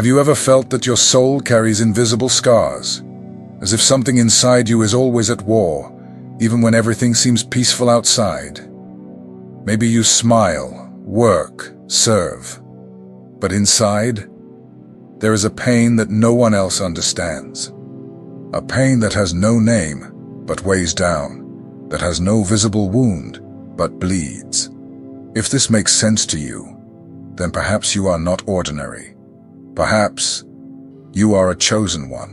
Have you ever felt that your soul carries invisible scars, as if something inside you is always at war, even when everything seems peaceful outside? Maybe you smile, work, serve, but inside, there is a pain that no one else understands. A pain that has no name, but weighs down, that has no visible wound, but bleeds. If this makes sense to you, then perhaps you are not ordinary. Perhaps you are a chosen one.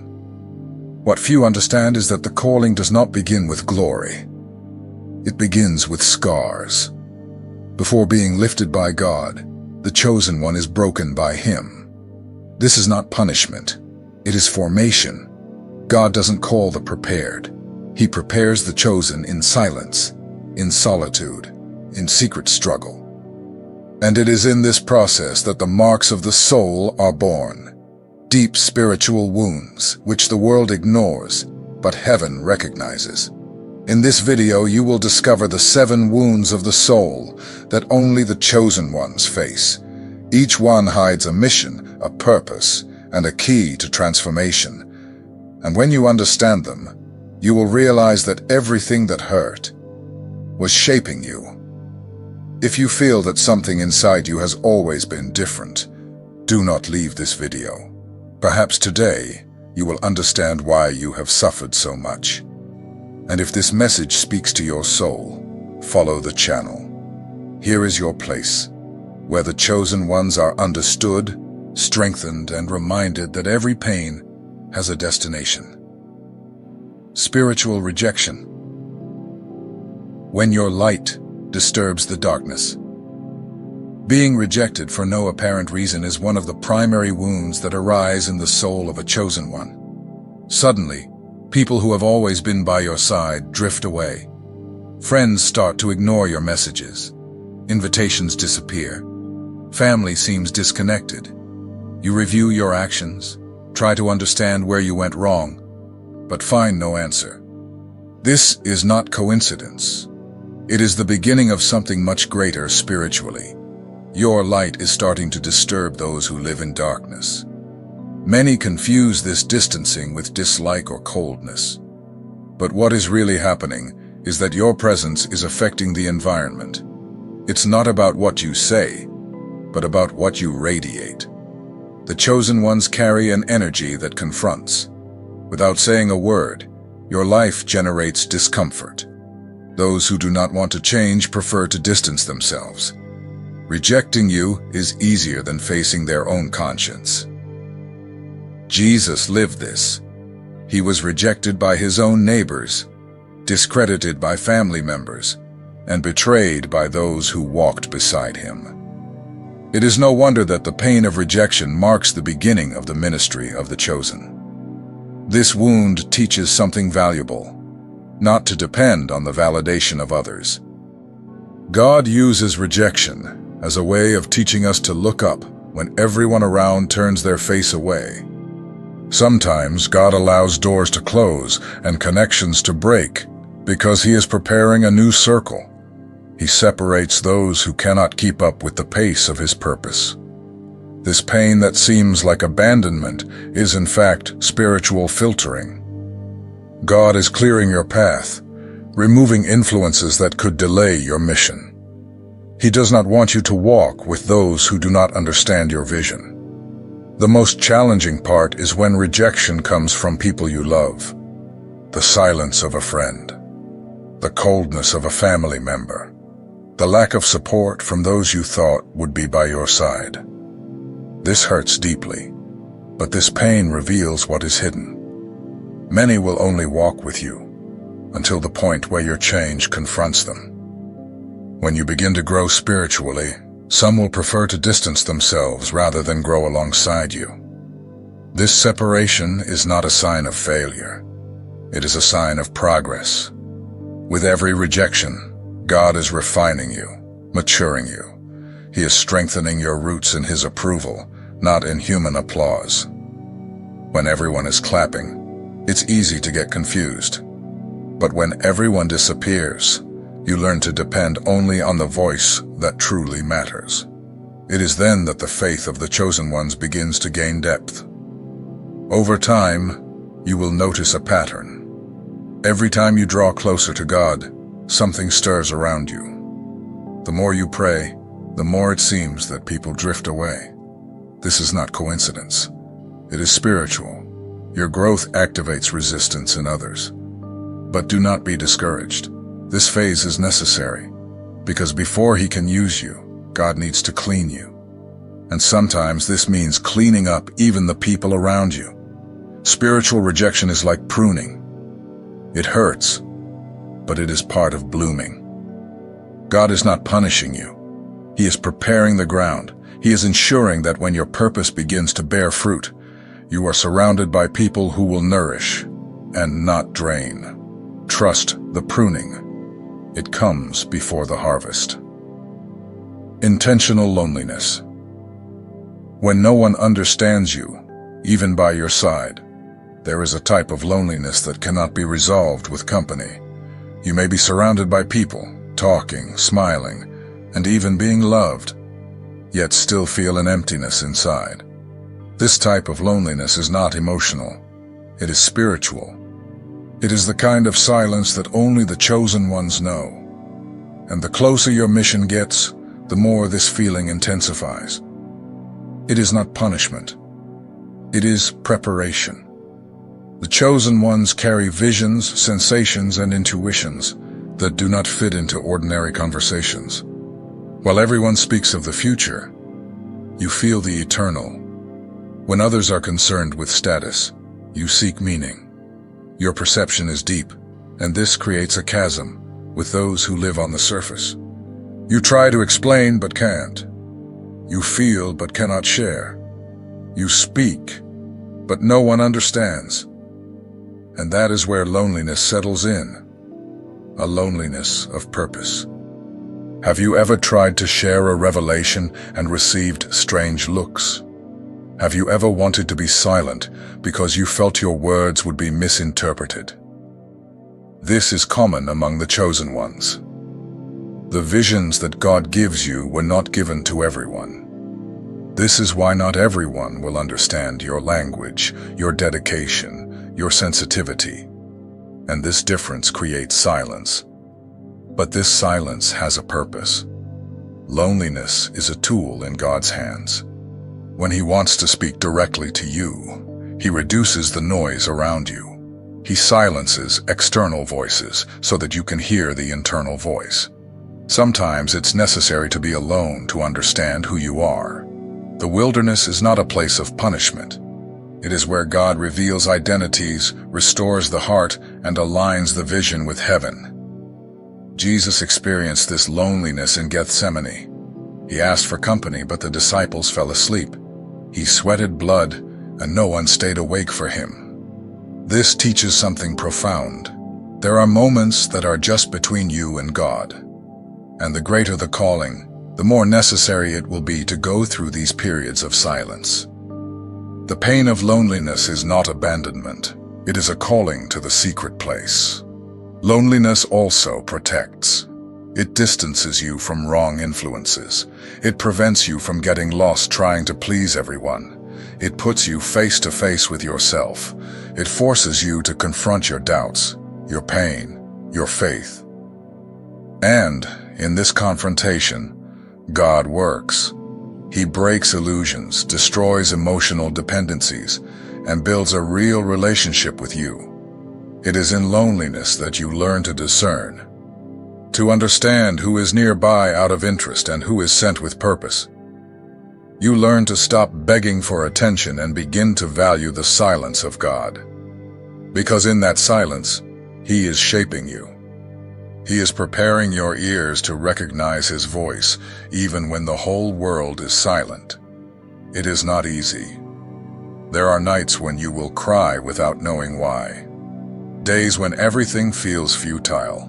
What few understand is that the calling does not begin with glory. It begins with scars. Before being lifted by God, the chosen one is broken by Him. This is not punishment. It is formation. God doesn't call the prepared. He prepares the chosen in silence, in solitude, in secret struggle. And it is in this process that the marks of the soul are born. Deep spiritual wounds, which the world ignores, but heaven recognizes. In this video, you will discover the 7 wounds of the soul that only the chosen ones face. Each one hides a mission, a purpose, and a key to transformation. And when you understand them, you will realize that everything that hurt was shaping you. If you feel that something inside you has always been different, do not leave this video. Perhaps today, you will understand why you have suffered so much. And if this message speaks to your soul, follow the channel. Here is your place, where the chosen ones are understood, strengthened, and reminded that every pain has a destination. Spiritual rejection. When your light disturbs the darkness. Being rejected for no apparent reason is one of the primary wounds that arise in the soul of a chosen one. Suddenly, people who have always been by your side drift away. Friends start to ignore your messages. Invitations disappear. Family seems disconnected. You review your actions, try to understand where you went wrong, but find no answer. This is not coincidence. It is the beginning of something much greater spiritually. Your light is starting to disturb those who live in darkness. Many confuse this distancing with dislike or coldness. But what is really happening is that your presence is affecting the environment. It's not about what you say, but about what you radiate. The chosen ones carry an energy that confronts. Without saying a word, your life generates discomfort. Those who do not want to change prefer to distance themselves. Rejecting you is easier than facing their own conscience. Jesus lived this. He was rejected by his own neighbors, discredited by family members, and betrayed by those who walked beside him. It is no wonder that the pain of rejection marks the beginning of the ministry of the chosen. This wound teaches something valuable, not to depend on the validation of others. God uses rejection as a way of teaching us to look up when everyone around turns their face away. Sometimes God allows doors to close and connections to break because He is preparing a new circle. He separates those who cannot keep up with the pace of His purpose. This pain that seems like abandonment is in fact spiritual filtering. God is clearing your path, removing influences that could delay your mission. He does not want you to walk with those who do not understand your vision. The most challenging part is when rejection comes from people you love. The silence of a friend, the coldness of a family member, the lack of support from those you thought would be by your side. This hurts deeply, but this pain reveals what is hidden. Many will only walk with you until the point where your change confronts them. When you begin to grow spiritually, some will prefer to distance themselves rather than grow alongside you. This separation is not a sign of failure. It is a sign of progress. With every rejection, God is refining you, maturing you. He is strengthening your roots in His approval, not in human applause. When everyone is clapping, it's easy to get confused. But when everyone disappears, you learn to depend only on the voice that truly matters. It is then that the faith of the chosen ones begins to gain depth. Over time, you will notice a pattern. Every time you draw closer to God, something stirs around you. The more you pray, the more it seems that people drift away. This is not coincidence. It is spiritual. Your growth activates resistance in others. But do not be discouraged. This phase is necessary, because before He can use you, God needs to clean you. And sometimes this means cleaning up even the people around you. Spiritual rejection is like pruning. It hurts, but it is part of blooming. God is not punishing you. He is preparing the ground. He is ensuring that when your purpose begins to bear fruit, you are surrounded by people who will nourish and not drain. Trust the pruning. It comes before the harvest. Intentional loneliness. When no one understands you, even by your side, there is a type of loneliness that cannot be resolved with company. You may be surrounded by people, talking, smiling, and even being loved, yet still feel an emptiness inside. This type of loneliness is not emotional. It is spiritual. It is the kind of silence that only the chosen ones know. And the closer your mission gets, the more this feeling intensifies. It is not punishment. It is preparation. The chosen ones carry visions, sensations, and intuitions that do not fit into ordinary conversations. While everyone speaks of the future, you feel the eternal. When others are concerned with status, you seek meaning. Your perception is deep, and this creates a chasm with those who live on the surface. You try to explain but can't. You feel but cannot share. You speak, but no one understands. And that is where loneliness settles in, a loneliness of purpose. Have you ever tried to share a revelation and received strange looks? Have you ever wanted to be silent because you felt your words would be misinterpreted? This is common among the chosen ones. The visions that God gives you were not given to everyone. This is why not everyone will understand your language, your dedication, your sensitivity. And this difference creates silence. But this silence has a purpose. Loneliness is a tool in God's hands. When He wants to speak directly to you, He reduces the noise around you. He silences external voices so that you can hear the internal voice. Sometimes it's necessary to be alone to understand who you are. The wilderness is not a place of punishment. It is where God reveals identities, restores the heart, and aligns the vision with heaven. Jesus experienced this loneliness in Gethsemane. He asked for company, but the disciples fell asleep. He sweated blood, and no one stayed awake for Him. This teaches something profound. There are moments that are just between you and God. And the greater the calling, the more necessary it will be to go through these periods of silence. The pain of loneliness is not abandonment. It is a calling to the secret place. Loneliness also protects. It distances you from wrong influences. It prevents you from getting lost trying to please everyone. It puts you face to face with yourself. It forces you to confront your doubts, your pain, your faith. And in this confrontation, God works. He breaks illusions, destroys emotional dependencies, and builds a real relationship with you. It is in loneliness that you learn to discern, to understand who is nearby out of interest and who is sent with purpose. You learn to stop begging for attention and begin to value the silence of God. Because in that silence, He is shaping you. He is preparing your ears to recognize His voice, even when the whole world is silent. It is not easy. There are nights when you will cry without knowing why. Days when everything feels futile.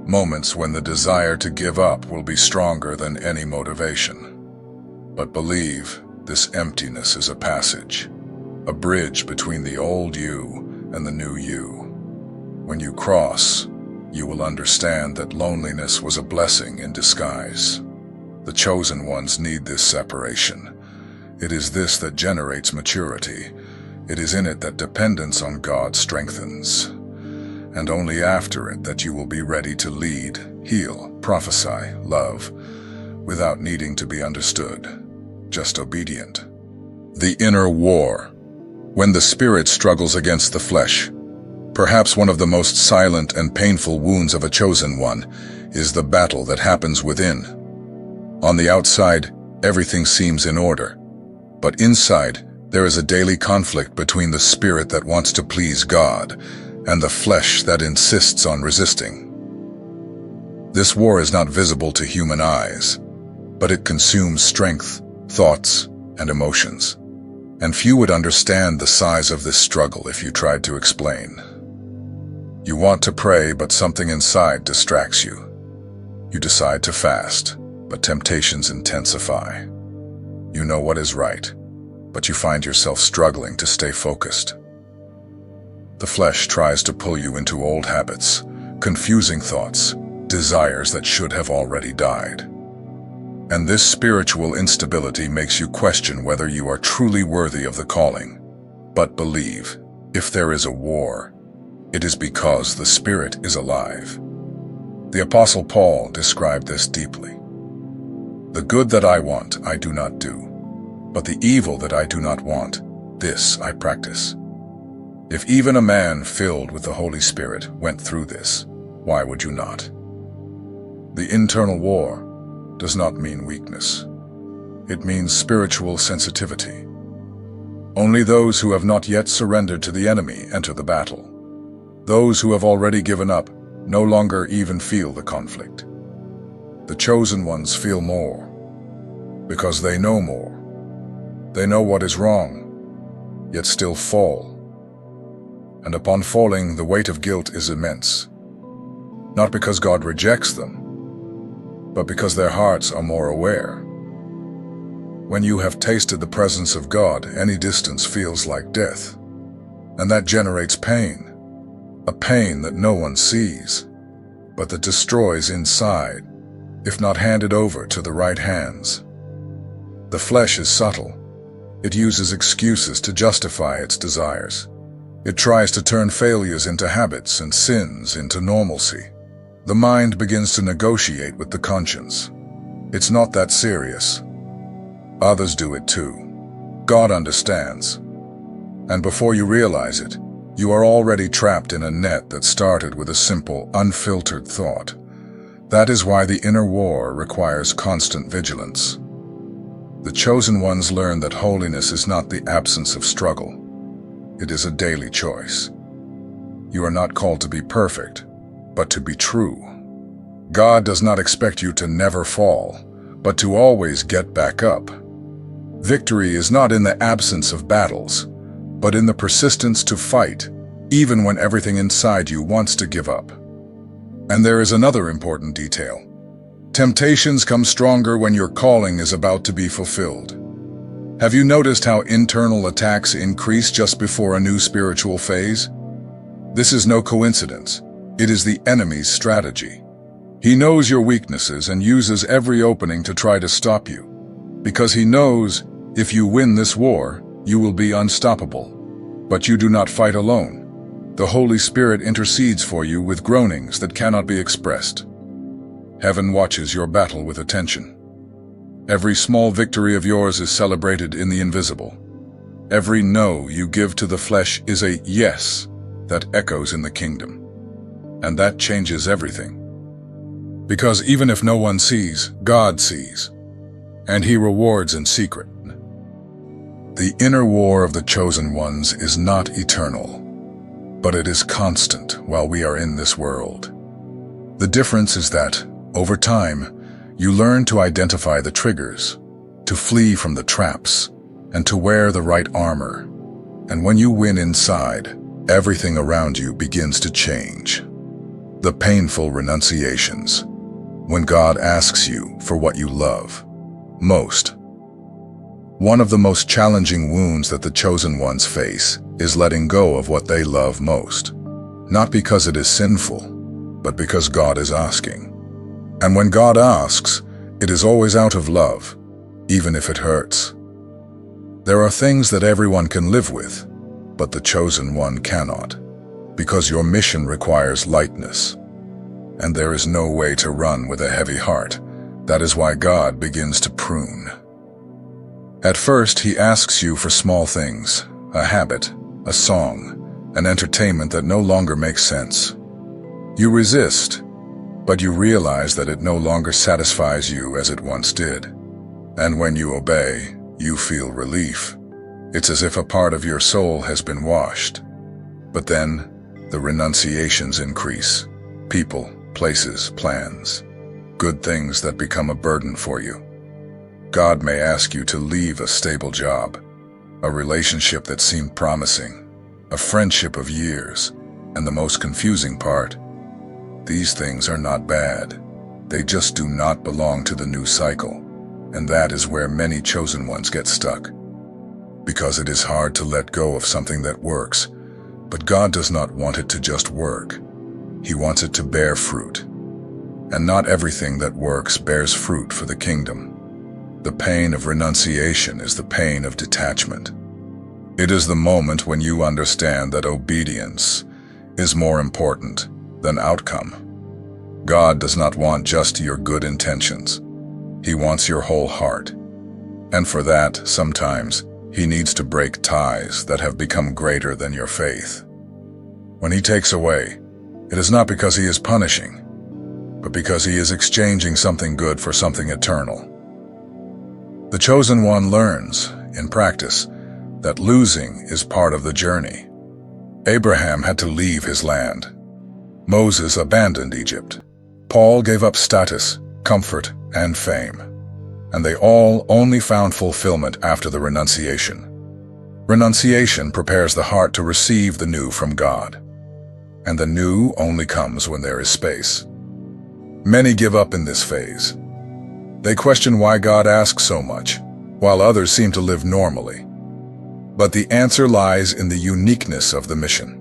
Moments when the desire to give up will be stronger than any motivation. But believe, this emptiness is a passage, a bridge between the old you and the new you. When you cross, you will understand that loneliness was a blessing in disguise. The chosen ones need this separation. It is this that generates maturity. It is in it that dependence on God strengthens. And only after it that you will be ready to lead, heal, prophesy, love, without needing to be understood, just obedient. The inner war. When the spirit struggles against the flesh, perhaps one of the most silent and painful wounds of a chosen one is the battle that happens within. On the outside, everything seems in order, but inside, there is a daily conflict between the spirit that wants to please God and the flesh that insists on resisting. This war is not visible to human eyes, but it consumes strength, thoughts, and emotions. And few would understand the size of this struggle if you tried to explain. You want to pray, but something inside distracts you. You decide to fast, but temptations intensify. You know what is right, but you find yourself struggling to stay focused. The flesh tries to pull you into old habits, confusing thoughts, desires that should have already died. And this spiritual instability makes you question whether you are truly worthy of the calling. But believe, if there is a war, it is because the Spirit is alive. The Apostle Paul described this deeply. The good that I want, I do not do, but the evil that I do not want, this I practice. If even a man filled with the Holy Spirit went through this, why would you not? The internal war does not mean weakness. It means spiritual sensitivity. Only those who have not yet surrendered to the enemy enter the battle. Those who have already given up no longer even feel the conflict. The chosen ones feel more, because they know more. They know what is wrong, yet still fall. And upon falling, the weight of guilt is immense. Not because God rejects them, but because their hearts are more aware. When you have tasted the presence of God, any distance feels like death. And that generates pain, a pain that no one sees, but that destroys inside, if not handed over to the right hands. The flesh is subtle. It uses excuses to justify its desires. It tries to turn failures into habits and sins into normalcy. The mind begins to negotiate with the conscience. It's not that serious. Others do it too. God understands. And before you realize it, you are already trapped in a net that started with a simple, unfiltered thought. That is why the inner war requires constant vigilance. The chosen ones learn that holiness is not the absence of struggle. It is a daily choice. You are not called to be perfect, but to be true. God does not expect you to never fall, but to always get back up. Victory is not in the absence of battles, but in the persistence to fight, even when everything inside you wants to give up. And there is another important detail. Temptations come stronger when your calling is about to be fulfilled. Have you noticed how internal attacks increase just before a new spiritual phase? This is no coincidence. It is the enemy's strategy. He knows your weaknesses and uses every opening to try to stop you, because he knows if you win this war, you will be unstoppable. But you do not fight alone. The Holy Spirit intercedes for you with groanings that cannot be expressed. Heaven watches your battle with attention. Every small victory of yours is celebrated in the invisible. Every no you give to the flesh is a yes that echoes in the kingdom. And that changes everything. Because even if no one sees, God sees, and He rewards in secret. The inner war of the chosen ones is not eternal, but it is constant while we are in this world. The difference is that, over time, you learn to identify the triggers, to flee from the traps, and to wear the right armor. And when you win inside, everything around you begins to change. The painful renunciations, when God asks you for what you love most. One of the most challenging wounds that the chosen ones face is letting go of what they love most. Not because it is sinful, but because God is asking. And when God asks, It is always out of love, even if it hurts. There are things that everyone can live with, but the chosen one cannot, because your mission requires lightness. And there is no way to run with a heavy heart. That is why God begins to prune. At first, he asks you for small things, a habit, a song, an entertainment that no longer makes sense. You resist, but you realize that it no longer satisfies you as it once did. And when you obey, you feel relief. It's as if a part of your soul has been washed. But then, the renunciations increase. People, places, plans, good things that become a burden for you. God may ask you to leave a stable job, a relationship that seemed promising, a friendship of years, and the most confusing part, these things are not bad. They just do not belong to the new cycle, and that is where many chosen ones get stuck. Because it is hard to let go of something that works, but God does not want it to just work. He wants it to bear fruit. And not everything that works bears fruit for the kingdom. The pain of renunciation is the pain of detachment. It is the moment when you understand that obedience is more important than outcome. God does not want just your good intentions. He wants your whole heart. And for that, sometimes, he needs to break ties that have become greater than your faith. When he takes away, it is not because he is punishing, but because he is exchanging something good for something eternal. The chosen one learns, in practice, that losing is part of the journey. Abraham had to leave his land. Moses abandoned Egypt. Paul gave up status, comfort, and fame. And they all only found fulfillment after the renunciation. Renunciation prepares the heart to receive the new from God. And the new only comes when there is space. Many give up in this phase. They question why God asks so much, while others seem to live normally. But the answer lies in the uniqueness of the mission.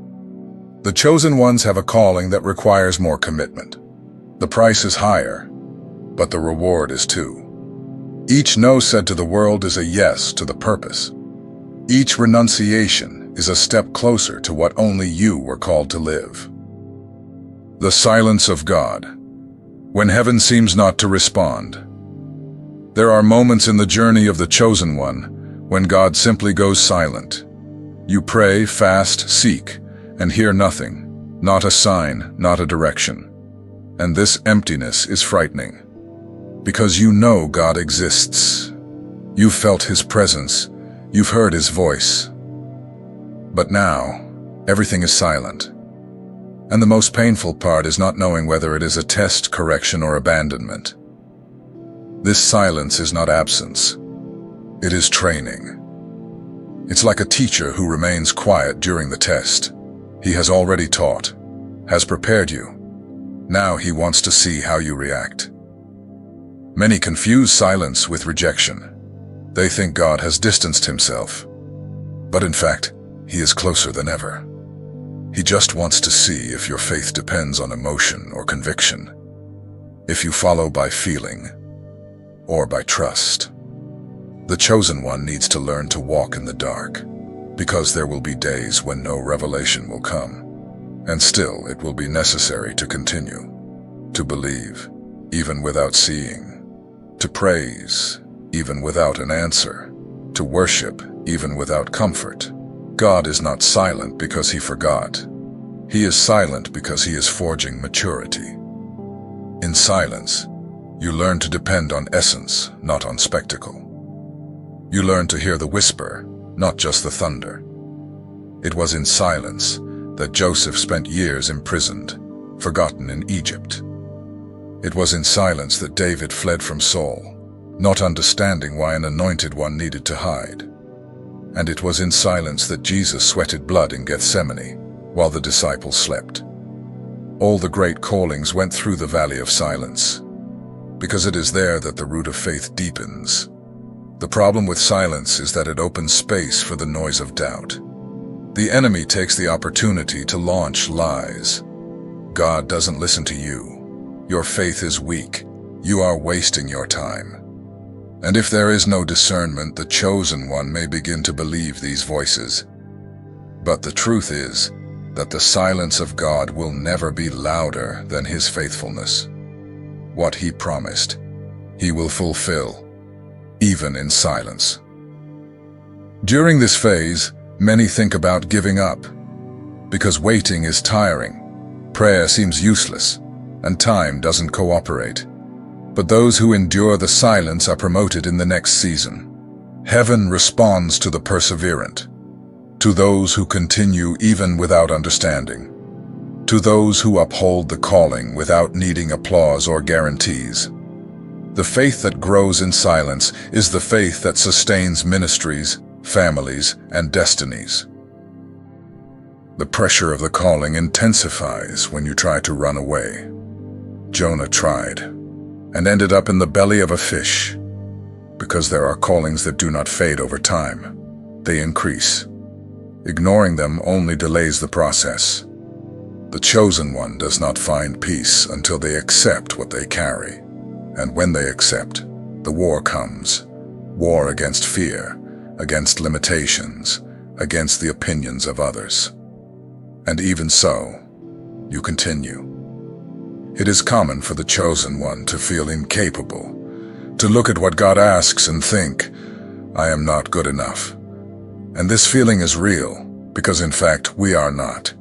The chosen ones have a calling that requires more commitment. The price is higher, but the reward is too. Each no said to the world is a yes to the purpose. Each renunciation is a step closer to what only you were called to live. The silence of God. When heaven seems not to respond. There are moments in the journey of the chosen one when God simply goes silent. You pray, fast, seek, and hear nothing, not a sign, not a direction. And this emptiness is frightening, because you know God exists. You've felt his presence, you've heard his voice. But now, everything is silent. And the most painful part is not knowing whether it is a test, correction, or abandonment. This silence is not absence. It is training. It's like a teacher who remains quiet during the test. He has already taught, has prepared you. Now he wants to see how you react. Many confuse silence with rejection. They think God has distanced himself. But in fact, he is closer than ever. He just wants to see if your faith depends on emotion or conviction, if you follow by feeling or by trust. The chosen one needs to learn to walk in the dark, because there will be days when no revelation will come, and still it will be necessary to continue, to believe, even without seeing, to praise, even without an answer, to worship, even without comfort. God is not silent because he forgot. He is silent because he is forging maturity. In silence, you learn to depend on essence, not on spectacle. You learn to hear the whisper, not just the thunder. It was in silence that Joseph spent years imprisoned, forgotten in Egypt. It was in silence that David fled from Saul, not understanding why an anointed one needed to hide. And it was in silence that Jesus sweated blood in Gethsemane, while the disciples slept. All the great callings went through the valley of silence, because it is there that the root of faith deepens. The problem with silence is that it opens space for the noise of doubt. The enemy takes the opportunity to launch lies. God doesn't listen to you. Your faith is weak. you are wasting your time. And if there is no discernment, the chosen one may begin to believe these voices. But the truth is that the silence of God will never be louder than his faithfulness. What he promised, he will fulfill, even in silence. During this phase, many think about giving up, because waiting is tiring, prayer seems useless, and time doesn't cooperate. But those who endure the silence are promoted in the next season. Heaven responds to the perseverant, to those who continue even without understanding, to those who uphold the calling without needing applause or guarantees. The faith that grows in silence is the faith that sustains ministries, families, and destinies. The pressure of the calling intensifies when you try to run away. Jonah tried, and ended up in the belly of a fish. Because there are callings that do not fade over time, they increase. Ignoring them only delays the process. The chosen one does not find peace until they accept what they carry. And when they accept, the war comes. War against fear, against limitations, against the opinions of others. And even so, you continue. It is common for the chosen one to feel incapable, to look at what God asks and think, I am not good enough. And this feeling is real, because in fact we are not.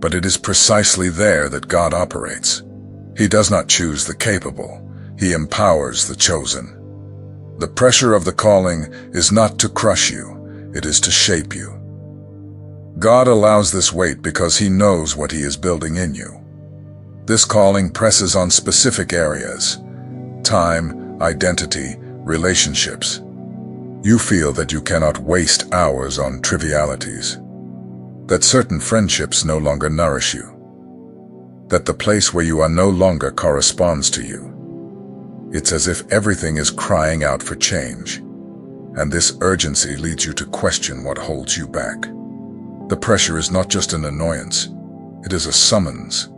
But it is precisely there that God operates. He does not choose the capable, he empowers the chosen. The pressure of the calling is not to crush you, it is to shape you. God allows this weight because he knows what he is building in you. This calling presses on specific areas: time, identity, relationships. You feel that you cannot waste hours on trivialities, that certain friendships no longer nourish you, that the place where you are no longer corresponds to you. It's as if everything is crying out for change, and this urgency leads you to question what holds you back. The pressure is not just an annoyance, it is a summons,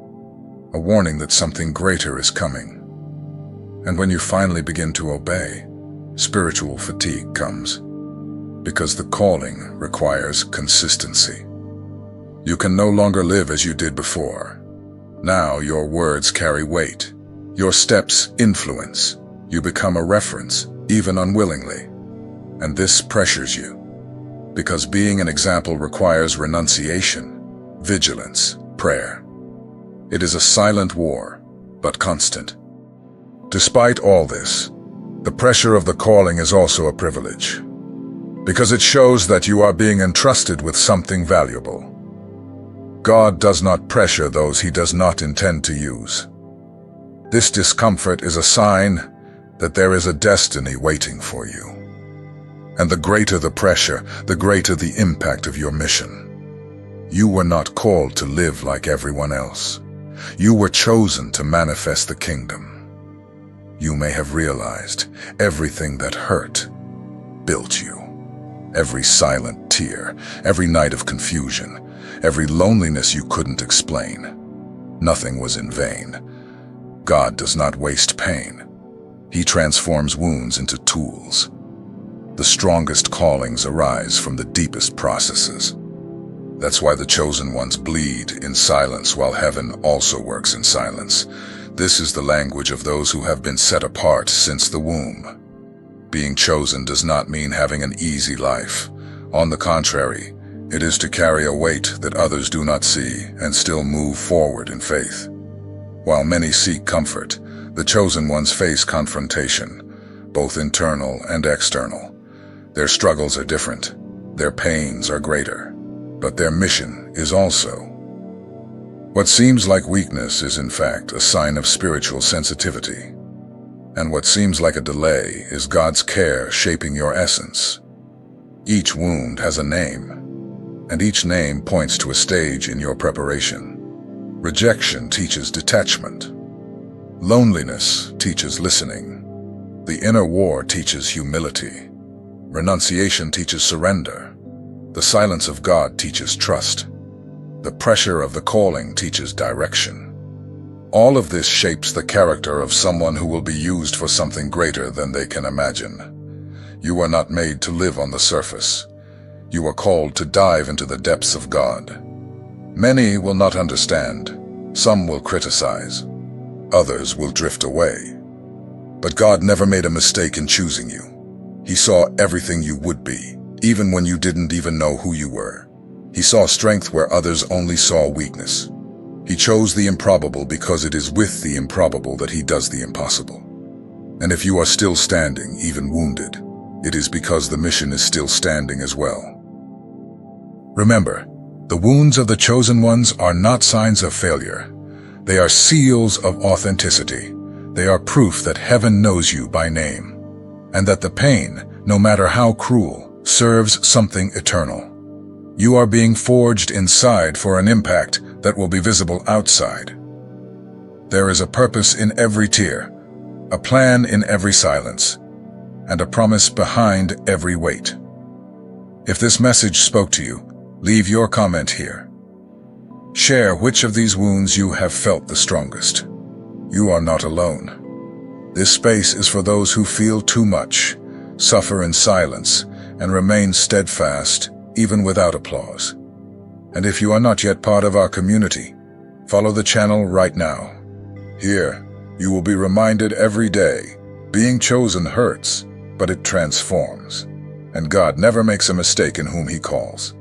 a warning that something greater is coming. And when you finally begin to obey, spiritual fatigue comes, because the calling requires consistency. You can no longer live as you did before. Now your words carry weight, your steps influence, you become a reference, even unwillingly. And this pressures you, because being an example requires renunciation, vigilance, prayer. It is a silent war, but constant. Despite all this, the pressure of the calling is also a privilege, because it shows that you are being entrusted with something valuable. God does not pressure those he does not intend to use. This discomfort is a sign that there is a destiny waiting for you. And the greater the pressure, the greater the impact of your mission. You were not called to live like everyone else. You were chosen to manifest the kingdom. You may have realized everything that hurt built you. Every silent tear, every night of confusion, every loneliness you couldn't explain. Nothing was in vain. God does not waste pain. He transforms wounds into tools. The strongest callings arise from the deepest processes. That's why the chosen ones bleed in silence while heaven also works in silence. This is the language of those who have been set apart since the womb. Being chosen does not mean having an easy life. On the contrary, it is to carry a weight that others do not see and still move forward in faith. While many seek comfort, the chosen ones face confrontation, both internal and external. Their struggles are different, their pains are greater, but their mission is also. What seems like weakness is in fact a sign of spiritual sensitivity. And what seems like a delay is God's care shaping your essence. Each wound has a name, and each name points to a stage in your preparation. Rejection teaches detachment. Loneliness teaches listening. The inner war teaches humility. Renunciation teaches surrender. The silence of God teaches trust. The pressure of the calling teaches direction. All of this shapes the character of someone who will be used for something greater than they can imagine. You are not made to live on the surface. You are called to dive into the depths of God. Many will not understand. Some will criticize. Others will drift away. But God never made a mistake in choosing you. He saw everything you would be, even when you didn't even know who you were. He saw strength where others only saw weakness. He chose the improbable because it is with the improbable that he does the impossible. And if you are still standing, even wounded, it is because the mission is still standing as well. Remember, the wounds of the chosen ones are not signs of failure. They are seals of authenticity. They are proof that heaven knows you by name, and that the pain, no matter how cruel, serves something eternal. You are being forged inside for an impact that will be visible outside. There is a purpose in every tear, a plan in every silence, and a promise behind every weight. If this message spoke to you, leave your comment here. Share which of these wounds you have felt the strongest. You are not alone. This space is for those who feel too much, suffer in silence, and remain steadfast even without applause. And if you are not yet part of our community, follow the channel right now. Here, you will be reminded every day, being chosen hurts, but it transforms. And God never makes a mistake in whom he calls.